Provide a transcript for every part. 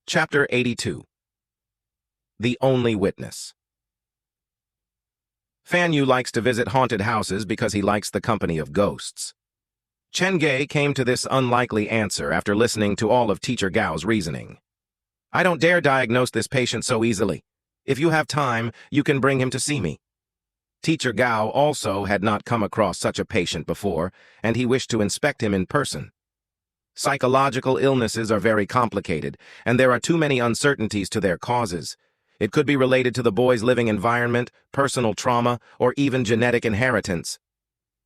Chapter 82. The Only Witness. Fan Yu likes to visit haunted houses because he likes the company of ghosts. Chen Ge came to this unlikely answer after listening to all of Teacher Gao's reasoning. I don't dare diagnose this patient so easily. If you have time, you can bring him to see me. Teacher Gao also had not come across such a patient before, and he wished to inspect him in person. Psychological illnesses are very complicated, and there are too many uncertainties to their causes. It could be related to the boy's living environment, personal trauma, or even genetic inheritance.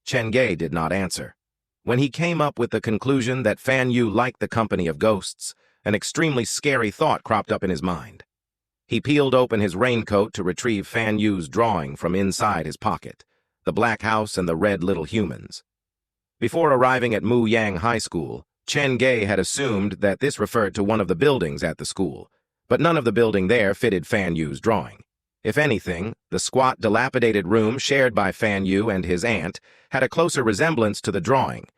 Chen Ge did not answer. When he came up with the conclusion that Fan Yu liked the company of ghosts, an extremely scary thought cropped up in his mind. He peeled open his raincoat to retrieve Fan Yu's drawing from inside his pocket, the black house and the red little humans. Before arriving at Mu Yang High School, Chen Ge had assumed that this referred to one of the buildings at the school, but none of the building there fitted Fan Yu's drawing. If anything, the squat, dilapidated room shared by Fan Yu and his aunt had a closer resemblance to the drawing.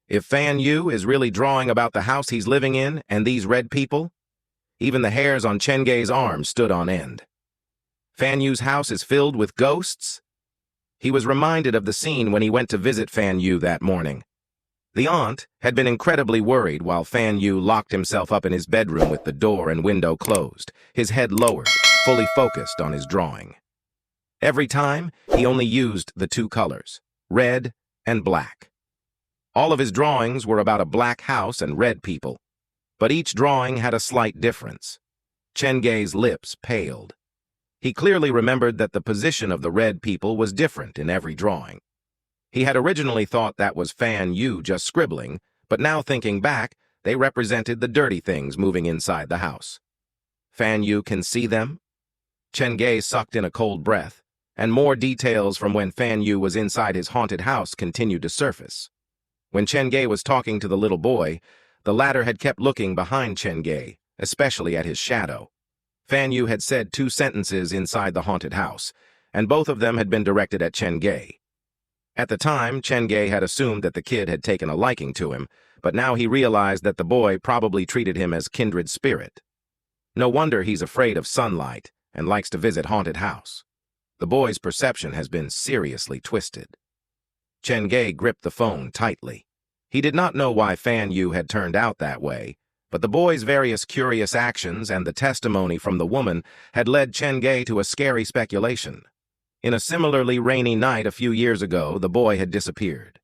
If Fan Yu is really drawing about the house he's living in and these red people, even the hairs on Chen Ge's arms stood on end. Fan Yu's house is filled with ghosts? He was reminded of the scene when he went to visit Fan Yu that morning. The aunt had been incredibly worried while Fan Yu locked himself up in his bedroom with the door and window closed, his head lowered, fully focused on his drawing. Every time, he only used the two colors, red and black. All of his drawings were about a black house and red people, but each drawing had a slight difference. Chen Ge's lips paled. He clearly remembered that the position of the red people was different in every drawing. He had originally thought that was Fan Yu just scribbling, but now thinking back, they represented the dirty things moving inside the house. Fan Yu can see them? Chen Ge sucked in a cold breath, and more details from when Fan Yu was inside his haunted house continued to surface. When Chen Ge was talking to the little boy, the latter had kept looking behind Chen Ge, especially at his shadow. Fan Yu had said 2 sentences inside the haunted house, and both of them had been directed at Chen Ge. At the time, Chen Ge had assumed that the kid had taken a liking to him, but now he realized that the boy probably treated him as kindred spirit. No wonder he's afraid of sunlight and likes to visit haunted house. The boy's perception has been seriously twisted. Chen Ge gripped the phone tightly. He did not know why Fan Yu had turned out that way, but the boy's various curious actions and the testimony from the woman had led Chen Ge to a scary speculation. In a similarly rainy night a few years ago, the boy had disappeared.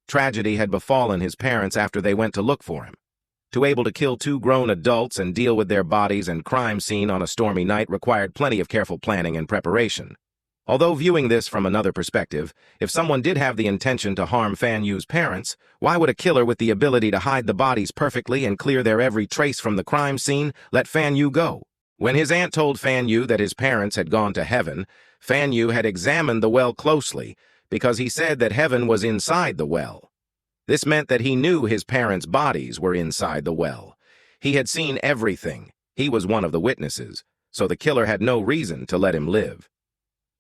Tragedy had befallen his parents after they went to look for him. To be able to kill 2 grown adults and deal with their bodies and crime scene on a stormy night required plenty of careful planning and preparation. Although viewing this from another perspective, if someone did have the intention to harm Fan Yu's parents, why would a killer with the ability to hide the bodies perfectly and clear their every trace from the crime scene let Fan Yu go? When his aunt told Fan Yu that his parents had gone to heaven, Fan Yu had examined the well closely because he said that heaven was inside the well. This meant that he knew his parents' bodies were inside the well. He had seen everything. He was one of the witnesses, so the killer had no reason to let him live.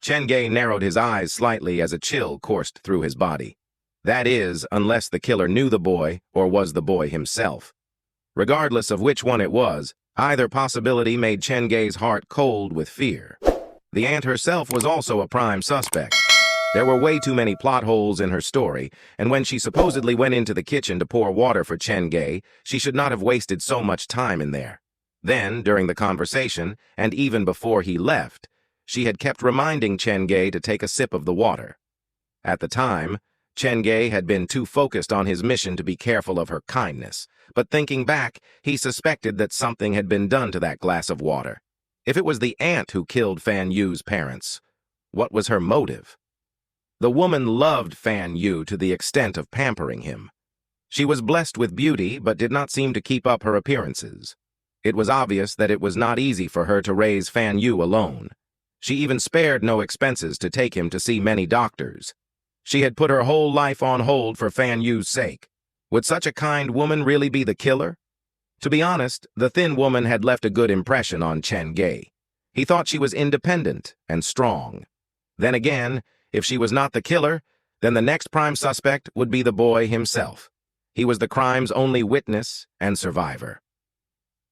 Chen Ge narrowed his eyes slightly as a chill coursed through his body. That is, unless the killer knew the boy or was the boy himself. Regardless of which one it was, either possibility made Chen Ge's heart cold with fear. The aunt herself was also a prime suspect. There were way too many plot holes in her story, and when she supposedly went into the kitchen to pour water for Chen Ge, she should not have wasted so much time in there. Then, during the conversation, and even before he left, she had kept reminding Chen Ge to take a sip of the water. At the time, Chen Ge had been too focused on his mission to be careful of her kindness, but thinking back, he suspected that something had been done to that glass of water. If it was the aunt who killed Fan Yu's parents, what was her motive? The woman loved Fan Yu to the extent of pampering him. She was blessed with beauty, but did not seem to keep up her appearances. It was obvious that it was not easy for her to raise Fan Yu alone. She even spared no expenses to take him to see many doctors. She had put her whole life on hold for Fan Yu's sake. Would such a kind woman really be the killer? To be honest, the thin woman had left a good impression on Chen Ge. He thought she was independent and strong. Then again, if she was not the killer, then the next prime suspect would be the boy himself. He was the crime's only witness and survivor.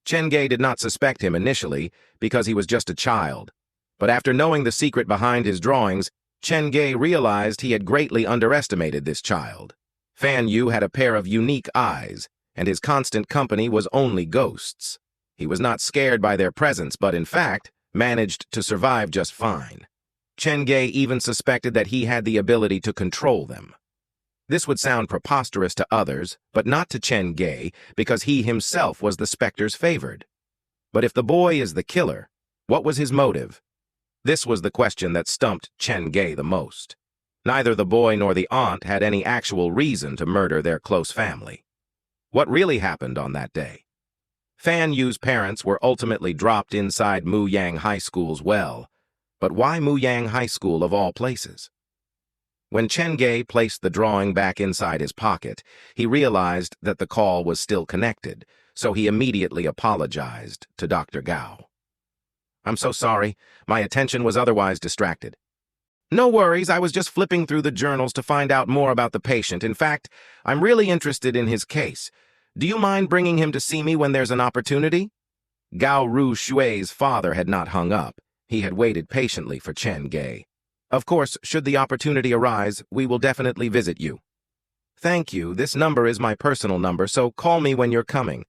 Chen Ge did not suspect him initially because he was just a child, but after knowing the secret behind his drawings, Chen Ge realized he had greatly underestimated this child. Fan Yu had a pair of unique eyes, and his constant company was only ghosts. He was not scared by their presence, but in fact, managed to survive just fine. Chen Ge even suspected that he had the ability to control them. This would sound preposterous to others, but not to Chen Ge, because he himself was the specter's favored. But if the boy is the killer, what was his motive? This was the question that stumped Chen Ge the most. Neither the boy nor the aunt had any actual reason to murder their close family. What really happened on that day? Fan Yu's parents were ultimately dropped inside Muyang High School's well. But why Muyang High School of all places? When Chen Ge placed the drawing back inside his pocket, he realized that the call was still connected, so he immediately apologized to Dr. Gao. "I'm so sorry. My attention was otherwise distracted." "No worries, I was just flipping through the journals to find out more about the patient. In fact, I'm really interested in his case. Do you mind bringing him to see me when there's an opportunity?" Gao Ru Shui's father had not hung up. He had waited patiently for Chen Ge. "Of course, should the opportunity arise, we will definitely visit you." "Thank you. This number is my personal number, so call me when you're coming.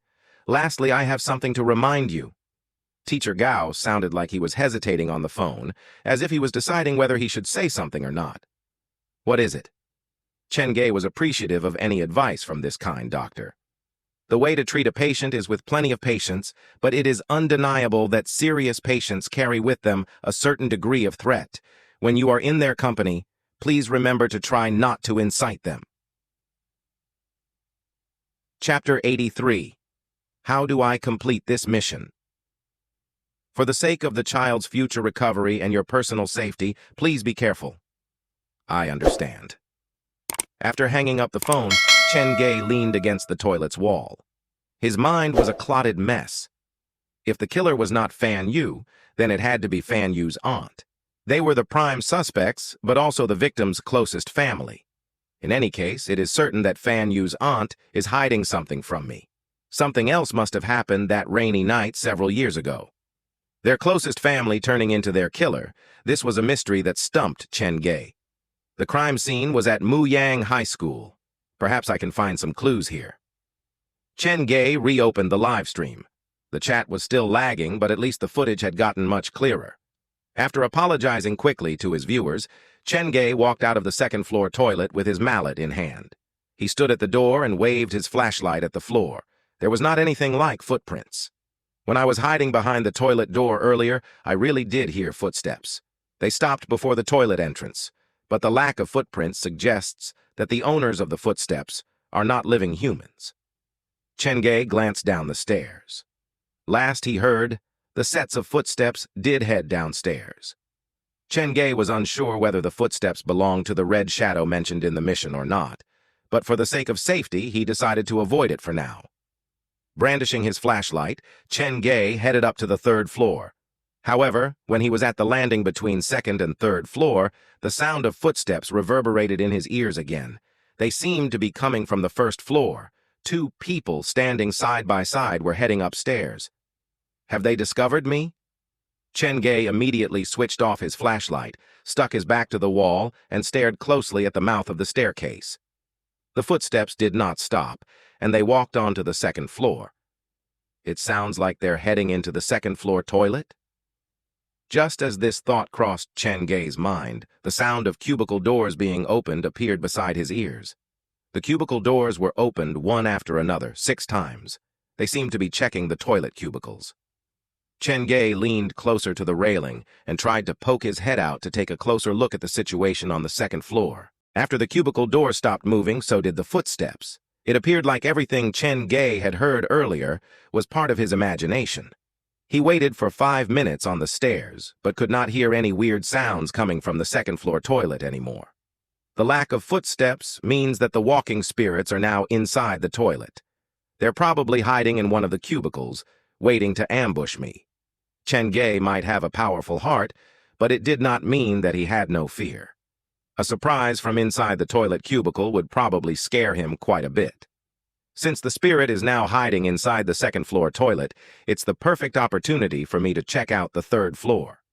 Lastly, I have something to remind you." Teacher Gao sounded like he was hesitating on the phone, as if he was deciding whether he should say something or not. "What is it?" Chen Ge was appreciative of any advice from this kind doctor. The way to treat a patient is with plenty of patience, but it is undeniable that serious patients carry with them a certain degree of threat. When you are in their company, please remember to try not to incite them. Chapter 83. How do I complete this mission? For the sake of the child's future recovery and your personal safety, please be careful. I understand. After hanging up the phone, Chen Ge leaned against the toilet's wall. His mind was a clotted mess. If the killer was not Fan Yu, then it had to be Fan Yu's aunt. They were the prime suspects, but also the victim's closest family. In any case, it is certain that Fan Yu's aunt is hiding something from me. Something else must have happened that rainy night several years ago. Their closest family turning into their killer, this was a mystery that stumped Chen Ge. The crime scene was at Muyang High School. Perhaps I can find some clues here. Chen Ge reopened the live stream. The chat was still lagging, but at least the footage had gotten much clearer. After apologizing quickly to his viewers, Chen Ge walked out of the second-floor toilet with his mallet in hand. He stood at the door and waved his flashlight at the floor. There was not anything like footprints. When I was hiding behind the toilet door earlier, I really did hear footsteps. They stopped before the toilet entrance, but the lack of footprints suggests that the owners of the footsteps are not living humans. Chen Ge glanced down the stairs. Last he heard, the sets of footsteps did head downstairs. Chen Ge was unsure whether the footsteps belonged to the red shadow mentioned in the mission or not, but for the sake of safety, he decided to avoid it for now. Brandishing his flashlight, Chen Ge headed up to the third floor. However, when he was at the landing between second and third floor, the sound of footsteps reverberated in his ears again. They seemed to be coming from the first floor. Two people standing side by side were heading upstairs. Have they discovered me? Chen Ge immediately switched off his flashlight, stuck his back to the wall, and stared closely at the mouth of the staircase. The footsteps did not stop, and they walked onto the second floor. It sounds like they're heading into the second-floor toilet? Just as this thought crossed Chen Ge's mind, the sound of cubicle doors being opened appeared beside his ears. The cubicle doors were opened one after another, 6 times. They seemed to be checking the toilet cubicles. Chen Ge leaned closer to the railing and tried to poke his head out to take a closer look at the situation on the second floor. After the cubicle door stopped moving, so did the footsteps. It appeared like everything Chen Ge had heard earlier was part of his imagination. He waited for 5 minutes on the stairs, but could not hear any weird sounds coming from the second-floor toilet anymore. The lack of footsteps means that the walking spirits are now inside the toilet. They're probably hiding in one of the cubicles, waiting to ambush me. Chen Ge might have a powerful heart, but it did not mean that he had no fear. A surprise from inside the toilet cubicle would probably scare him quite a bit. Since the spirit is now hiding inside the second-floor toilet, it's the perfect opportunity for me to check out the third floor.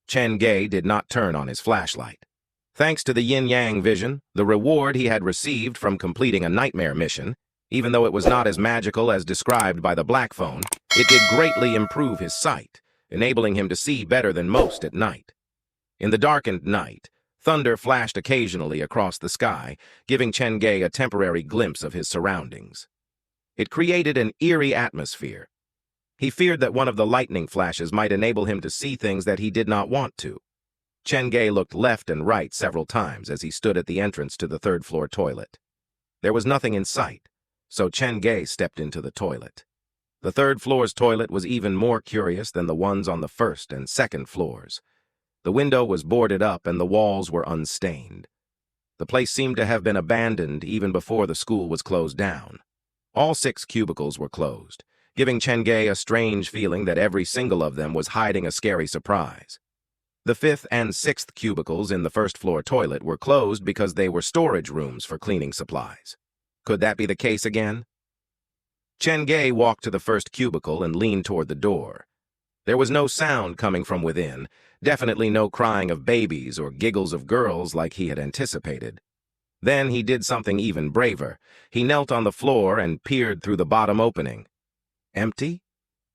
Chen Ge did not turn on his flashlight. Thanks to the yin-yang vision, the reward he had received from completing a nightmare mission, even though it was not as magical as described by the black phone, it did greatly improve his sight, enabling him to see better than most at night. In the darkened night, thunder flashed occasionally across the sky, giving Chen Ge a temporary glimpse of his surroundings. It created an eerie atmosphere. He feared that one of the lightning flashes might enable him to see things that he did not want to. Chen Ge looked left and right several times as he stood at the entrance to the third-floor toilet. There was nothing in sight, so Chen Ge stepped into the toilet. The third floor's toilet was even more curious than the ones on the first and second floors. The window was boarded up and the walls were unstained. The place seemed to have been abandoned even before the school was closed down. All 6 cubicles were closed, giving Chen Ge a strange feeling that every single of them was hiding a scary surprise. The 5th and 6th cubicles in the first-floor toilet were closed because they were storage rooms for cleaning supplies. Could that be the case again? Chen Ge walked to the first cubicle and leaned toward the door. There was no sound coming from within, definitely no crying of babies or giggles of girls like he had anticipated. Then he did something even braver. He knelt on the floor and peered through the bottom opening. Empty?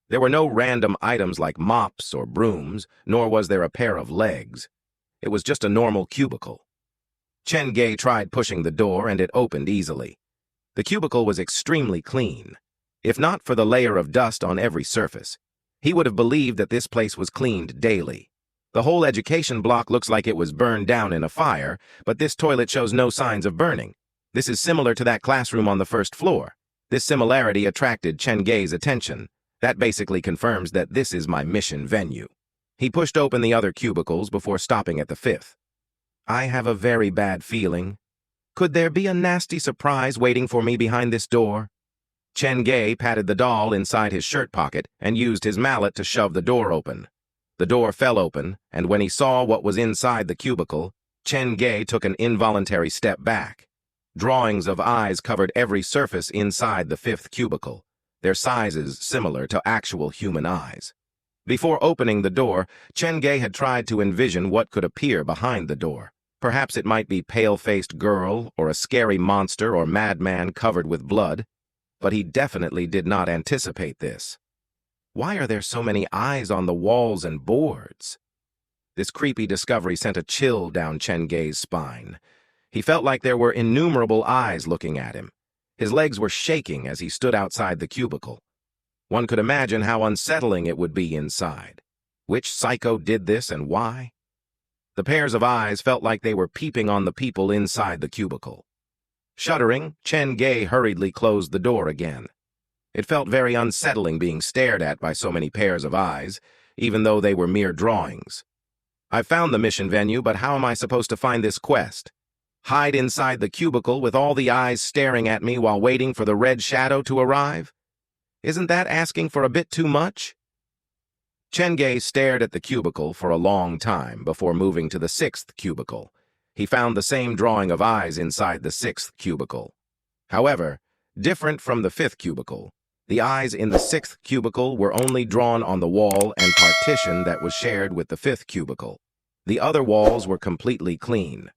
There were no random items like mops or brooms, nor was there a pair of legs. It was just a normal cubicle. Chen Ge tried pushing the door and it opened easily. The cubicle was extremely clean. If not for the layer of dust on every surface, he would have believed that this place was cleaned daily. The whole education block looks like it was burned down in a fire, but this toilet shows no signs of burning. This is similar to that classroom on the first floor. This similarity attracted Chen Ge's attention. That basically confirms that this is my mission venue. He pushed open the other cubicles before stopping at the 5th. I have a very bad feeling. Could there be a nasty surprise waiting for me behind this door? Chen Ge patted the doll inside his shirt pocket and used his mallet to shove the door open. The door fell open, and when he saw what was inside the cubicle, Chen Ge took an involuntary step back. Drawings of eyes covered every surface inside the 5th cubicle, their sizes similar to actual human eyes. Before opening the door, Chen Ge had tried to envision what could appear behind the door. Perhaps it might be pale-faced girl or a scary monster or madman covered with blood, but he definitely did not anticipate this. Why are there so many eyes on the walls and boards? This creepy discovery sent a chill down Chen Ge's spine. He felt like there were innumerable eyes looking at him. His legs were shaking as he stood outside the cubicle. One could imagine how unsettling it would be inside. Which psycho did this and why? The pairs of eyes felt like they were peeping on the people inside the cubicle. Shuddering, Chen Ge hurriedly closed the door again. It felt very unsettling being stared at by so many pairs of eyes, even though they were mere drawings. I found the mission venue, but how am I supposed to find this quest? Hide inside the cubicle with all the eyes staring at me while waiting for the red shadow to arrive? Isn't that asking for a bit too much? Chen Ge stared at the cubicle for a long time before moving to the 6th cubicle. He found the same drawing of eyes inside the 6th cubicle. However, different from the 5th cubicle, the eyes in the 6th cubicle were only drawn on the wall and partition that was shared with the 5th cubicle. The other walls were completely clean.